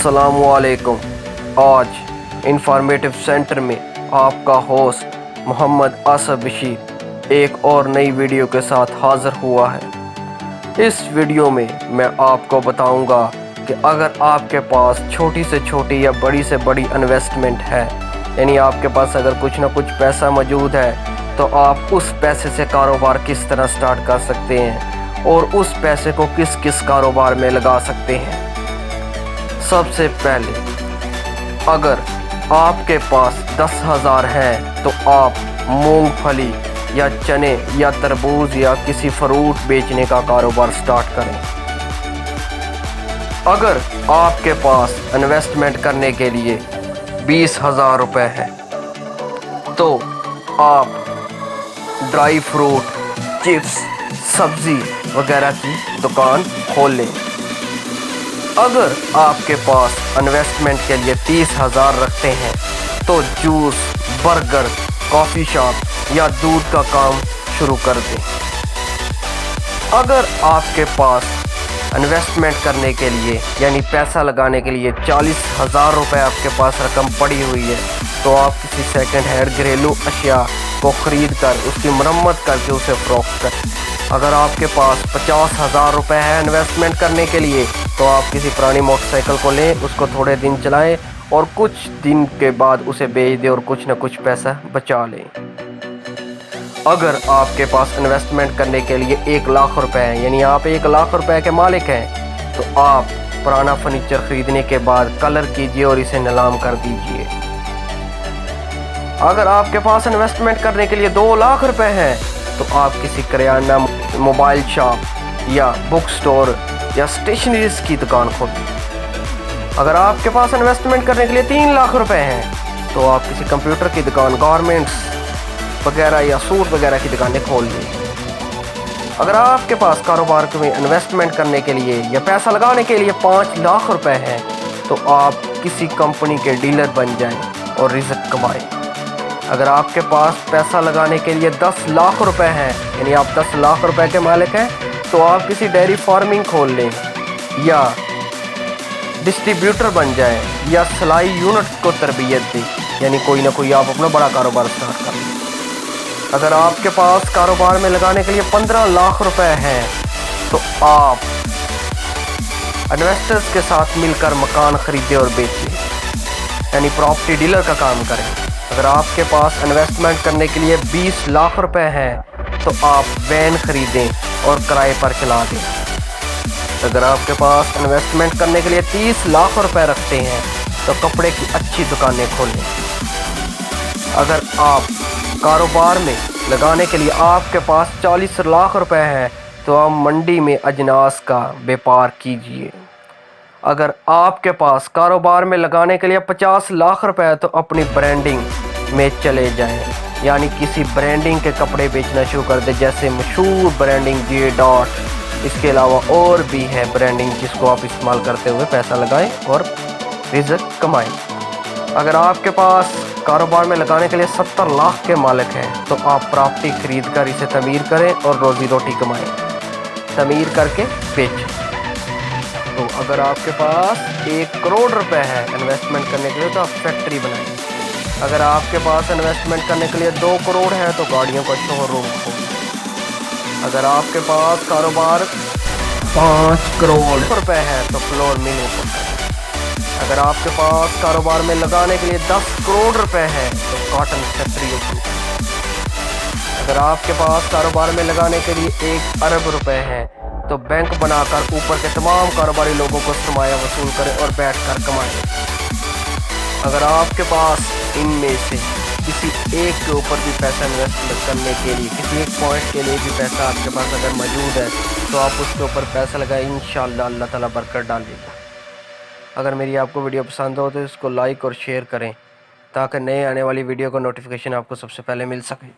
अस्सलाम वालेकुम। आज इंफॉर्मेटिव सेंटर में आपका होस्ट मोहम्मद आसफ बशीर एक और नई वीडियो के साथ हाज़िर हुआ है। इस वीडियो में मैं आपको बताऊंगा कि अगर आपके पास छोटी से छोटी या बड़ी से बड़ी इन्वेस्टमेंट है, यानी आपके पास अगर कुछ ना कुछ पैसा मौजूद है, तो आप उस पैसे से कारोबार किस तरह स्टार्ट कर सकते हैं और उस पैसे को किस किस कारोबार में लगा सकते हैं। सबसे पहले, अगर आपके पास 10,000 है तो आप मूंगफली या चने या तरबूज या किसी फ्रूट बेचने का कारोबार स्टार्ट करें। अगर आपके पास इन्वेस्टमेंट करने के लिए 20,000 रुपये है तो आप ड्राई फ्रूट, चिप्स, सब्ज़ी वगैरह की दुकान खोल लें। अगर आपके पास इन्वेस्टमेंट के लिए 30,000 रखते हैं तो जूस, बर्गर, कॉफ़ी शॉप या दूध का काम शुरू कर दें। अगर आपके पास इन्वेस्टमेंट करने के लिए यानी पैसा लगाने के लिए 40,000 रुपये आपके पास रकम पड़ी हुई है तो आप किसी सेकंड हैंड घरेलू अशिया को ख़रीद कर उसकी मरम्मत करके उसे फ़रोख्त करें। अगर आपके पास 50,000 रुपये है इन्वेस्टमेंट करने के लिए तो आप किसी पुरानी मोटरसाइकिल को लें, उसको थोड़े दिन चलाएं और कुछ दिन के बाद उसे बेच दें और कुछ ना कुछ पैसा बचा लें। अगर आपके पास इन्वेस्टमेंट करने के लिए 1,00,000 रुपये हैं, यानी आप 1,00,000 रुपये के मालिक हैं, तो आप पुराना फर्नीचर ख़रीदने के बाद कलर कीजिए और इसे नीलाम कर दीजिए। अगर आपके पास इन्वेस्टमेंट करने के लिए 2,00,000 रुपये हैं तो आप किसी करियाना, मोबाइल शॉप या बुक स्टोर या स्टेशनरीज की दुकान खोलें। अगर आपके पास इन्वेस्टमेंट करने के लिए 3,00,000 रुपये हैं तो आप किसी कंप्यूटर की दुकान, गारमेंट्स वगैरह या सूट वगैरह की दुकानें खोल लें। अगर आपके पास कारोबार में इन्वेस्टमेंट करने के लिए या पैसा लगाने के लिए 5,00,000 रुपये हैं तो आप किसी कंपनी के डीलर बन जाएं और रिज़्क कमाएं। अगर आपके पास पैसा लगाने के लिए 10,00,000 रुपये हैं, यानी आप 10,00,000 रुपये के मालिक हैं, तो आप किसी डेयरी फार्मिंग खोल लें या डिस्ट्रीब्यूटर बन जाएं या सिलाई यूनिट को तरबियत दें, यानी कोई ना कोई आप अपना बड़ा कारोबार स्टार्ट कर लें। अगर आपके पास कारोबार में लगाने के लिए 15,00,000 रुपये हैं तो आप इन्वेस्टर्स के साथ मिलकर मकान ख़रीदें और बेचें, यानी प्रॉपर्टी डीलर का काम करें। अगर आपके पास इन्वेस्टमेंट करने के लिए 20,00,000 रुपये हैं तो आप वैन ख़रीदें और किराए पर चला दें। अगर आपके पास इन्वेस्टमेंट करने के लिए 30,00,000 रुपये रखते हैं तो कपड़े की अच्छी दुकानें खोलें। अगर आप कारोबार में लगाने के लिए आपके पास 40,00,000 रुपये हैं तो आप मंडी में अजनास का व्यापार कीजिए। अगर आपके पास कारोबार में लगाने के लिए 50,00,000 रुपये है तो अपनी ब्रांडिंग में चले जाएं, यानी किसी ब्रांडिंग के कपड़े बेचना शुरू कर दें, जैसे मशहूर ब्रांडिंग जे डॉट। इसके अलावा और भी है ब्रांडिंग जिसको आप इस्तेमाल करते हुए पैसा लगाएं और रिज़्क कमाएं। अगर आपके पास कारोबार में लगाने के लिए 70,00,000 के मालिक हैं तो आप प्रॉपर्टी खरीद कर इसे तमीर करें और रोज़ी रोटी कमाएं, तमीर करके बेचें। तो अगर आपके पास 1 करोड़ रुपए है इन्वेस्टमेंट करने के लिए तो आप फैक्ट्री बनाएं। अगर आपके पास इन्वेस्टमेंट करने के लिए 2 करोड़ है तो गाड़ियों का शोरूम खोलें। अगर आपके पास कारोबार 5 करोड़ रुपए है तो फ्लोर मिल खोलें। अगर आपके पास कारोबार में लगाने के लिए 10 करोड़ रुपए है तो कॉटन फैक्ट्री खोलें। अगर आपके पास कारोबार में लगाने के लिए 1 अरब रुपए है तो बैंक बनाकर ऊपर के तमाम कारोबारी लोगों को सरमाया वसूल करें और बैठकर कमाएं। अगर आपके पास इनमें से किसी एक के ऊपर भी पैसा इन्वेस्ट करने के लिए, किसी एक पॉइंट के लिए भी पैसा आपके पास अगर मौजूद है तो आप उसके ऊपर पैसा लगाएं, इंशाअल्लाह अल्लाह ताला बरकत डालेगा। अगर मेरी आपको वीडियो पसंद हो तो इसको लाइक और शेयर करें ताकि नए आने वाली वीडियो का नोटिफिकेशन आपको सबसे पहले मिल सके।